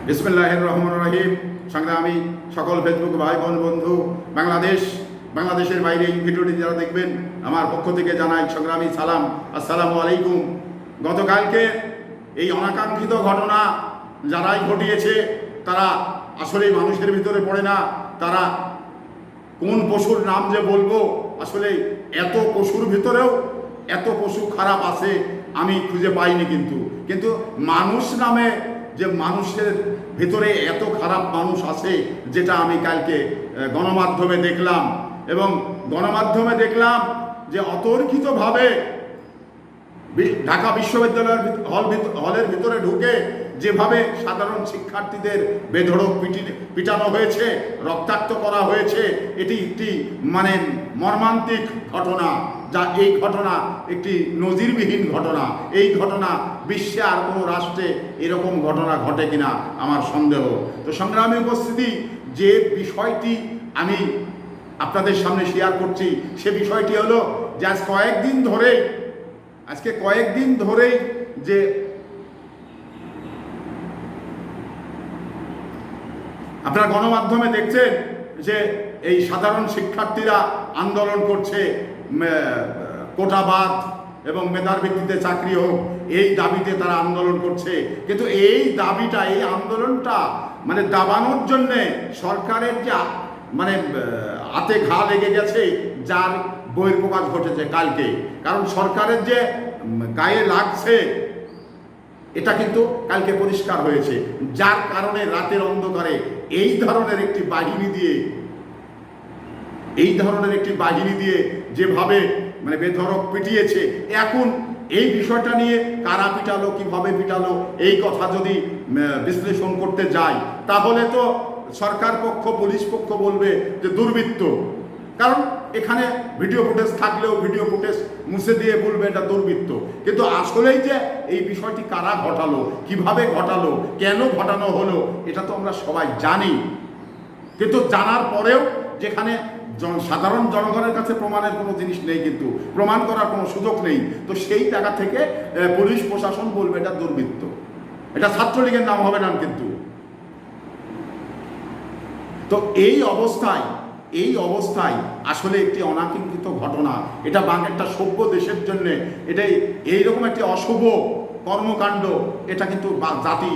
বিসমিল্লাহির রহমানির রহিম। সংগ্রামী সকল ফেসবুক ভাই বোন বন্ধু, বাংলাদেশের বাইরে এই ভিডিওটি যারা দেখবেন, আমার পক্ষ থেকে জানাই সংগ্রামী সালাম, আসসালামু আলাইকুম। গতকালকে এই অনাকাঙ্ক্ষিত ঘটনা যারাই ঘটিয়েছে তারা আসলেই মানুষের ভিতরে পড়ে না। তারা কোন পশুর নাম যে বলবো, আসলে এত পশুর ভিতরেও এত পশু খারাপ আছে আমি খুঁজে পাইনি। কিন্তু মানুষ নামে যে মানুষের ভিতরে এত খারাপ মানুষ আছে, যেটা আমি কালকে গণমাধ্যমে দেখলাম। এবং গণমাধ্যমে দেখলাম যে অতর্কিতভাবে ঢাকা বিশ্ববিদ্যালয়ের হলের ভিতরে ঢুকে যেভাবে সাধারণ শিক্ষার্থীদের বেধড়ক পিটানো হয়েছে, রক্তাক্ত করা হয়েছে, এটি একটি মর্মান্তিক ঘটনা। এই ঘটনা একটি নজিরবিহীন ঘটনা। এই ঘটনা বিশ্বে আর কোনো রাষ্ট্রে এরকম ঘটনা ঘটে কিনা আমার সন্দেহ। তো সংগ্রামী উপস্থিতি, যে বিষয়টি আমি আপনাদের সামনে শেয়ার করছি সে বিষয়টি হলো যে আজকে কয়েকদিন ধরেই যে আপনারা গণমাধ্যমে দেখছেন যে এই সাধারণ শিক্ষার্থীরা আন্দোলন করছে, কোটাবাদ এবং মেধার ভিত্তিতে চাকরি হোক, এই দাবিতে তারা আন্দোলন করছে। কিন্তু এই দাবিটা, এই আন্দোলনটা দাবানোর জন্যে সরকারের যে হাতে ঘা লেগে গেছে, যার বহিঃপ্রকাশ ঘটেছে কালকে। কারণ সরকারের যে গায়ে লাগছে এটা কিন্তু কালকে পরিষ্কার হয়েছে, যার কারণে রাতের অন্ধকারে এই ধরনের একটি বাহিনী দিয়ে যেভাবে বেধড়ক পিটিয়েছে। এখন এই বিষয়টা নিয়ে কারা পিটালো, কিভাবে পিটালো, এই কথা যদি বিশ্লেষণ করতে যাই, তাহলে তো সরকার পক্ষ, পুলিশ পক্ষ বলবে যে দুর্বৃত্ত। কারণ এখানে ভিডিও ফুটেজ থাকলেও ভিডিও ফুটেজ মুছে দিয়ে বলবে এটা দুর্বৃত্ত। কিন্তু আসলেই যে এই বিষয়টি কারা ঘটালো, কিভাবে ঘটালো, কেন ঘটানো হলো, এটা তো আমরা সবাই জানি। কিন্তু জানার পরেও যেখানে সাধারণ জনগণের কাছে প্রমাণের কোনো জিনিস নেই, কিন্তু প্রমাণ করার কোনো সুযোগ নেই, তো সেই জায়গা থেকে পুলিশ প্রশাসন বলবে এটা দুর্বৃত্ত, এটা ছাত্রলীগের নাম হবে না। কিন্তু তো এই অবস্থায় আসলে একটি অনাকাঙ্ক্ষিত ঘটনা, এটা একটা সভ্য দেশের জন্য এটাই এইরকম একটি অশুভ কর্মকাণ্ড, এটা কিন্তু জাতি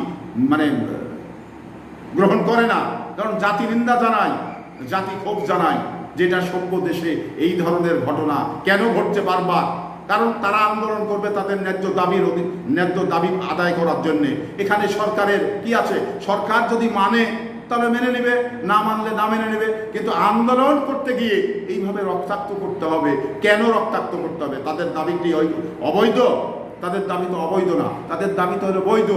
গ্রহণ করে না। কারণ জাতি নিন্দা জানায়, জাতি ক্ষোভ জানায়, যেটা সভ্য দেশে এই ধরনের ঘটনা কেন ঘটছে বারবার। কারণ তারা আন্দোলন করবে তাদের ন্যায্য দাবি আদায় করার জন্যে। এখানে সরকারের কি আছে? সরকার যদি মানে তাহলে মেনে নেবে, না মানলে না মেনে নেবে। কিন্তু আন্দোলন করতে গিয়ে এইভাবে রক্তাক্ত করতে হবে, কেন রক্তাক্ত করতে হবে? তাদের দাবিটি অবৈধ? তাদের দাবি তো অবৈধ না, তাদের দাবি তো হলো বৈধ।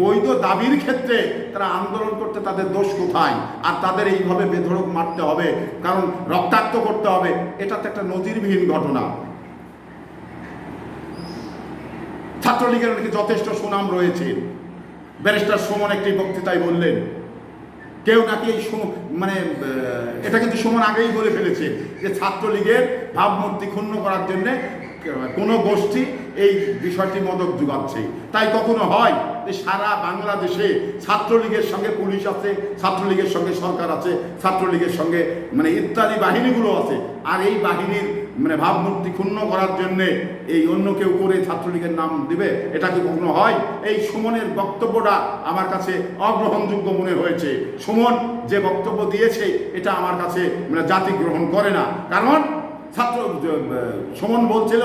বৈধ দাবির ক্ষেত্রে তারা আন্দোলন করতে তাদের দোষ কোথায়? আর তাদের এইভাবে বেধড়ক মারতে হবে, কারণ রক্তাক্ত করতে হবে, এটা তো একটা নজিরবিহীন ঘটনা। ছাত্রলীগের নাকি যথেষ্ট সুনাম রয়েছে। ব্যারিস্টার সুমন একটি বক্তৃতায় বললেন, কেউ নাকি এই এটা কিন্তু সুমন আগেই বলে ফেলেছে যে ছাত্রলীগের ভাবমূর্তি ক্ষুণ্ণ করার জন্যে কোনো গোষ্ঠী এই বিষয়টি মদক যোগাচ্ছে। তাই কখনো হয় যে সারা বাংলাদেশে ছাত্রলীগের সঙ্গে পুলিশ আছে, ছাত্রলীগের সঙ্গে সরকার আছে, ছাত্রলীগের সঙ্গে ইত্যাদি বাহিনীগুলো আছে, আর এই বাহিনীর ভাবমূর্তি ক্ষুণ্ণ করার জন্যে এই অন্য কেউ করে ছাত্রলীগের নাম দিবে? এটা কি কখনো হয়? এই সুমনের বক্তব্যটা আমার কাছে অগ্রহণযোগ্য মনে হয়েছে। সুমন যে বক্তব্য দিয়েছে এটা আমার কাছে জাতি গ্রহণ করে না। কারণ সুমন বলছিল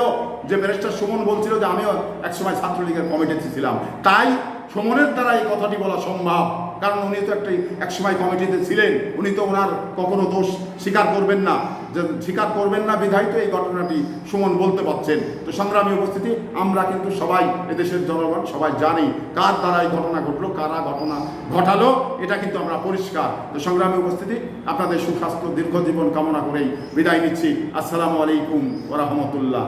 যে ব্যারিস্টার সুমন বলছিল যে আমিও একসময় ছাত্রলীগের কমিটিতে ছিলাম, তাই সুমনের দ্বারা এই কথাটি বলা সম্ভব। কারণ উনি তো একসময় কমিটিতে ছিলেন, উনি তো ওনার কখনো দোষ স্বীকার করবেন না, বিধায় তো এই ঘটনাটি সুমন বলতে পারছেন। তো সংগ্রামী উপস্থিতি, আমরা কিন্তু সবাই এদেশের জনগণ সবাই জানি কার দ্বারা এই ঘটনা ঘটলো, কারা ঘটনা ঘটালো, এটা কিন্তু আমরা পরিষ্কার। তো সংগ্রামী উপস্থিতি, আপনাদের সুস্বাস্থ্য দীর্ঘজীবন কামনা করেই বিদায় নিচ্ছি। আসসালামু আলাইকুম ওয়া রাহমাতুল্লাহ।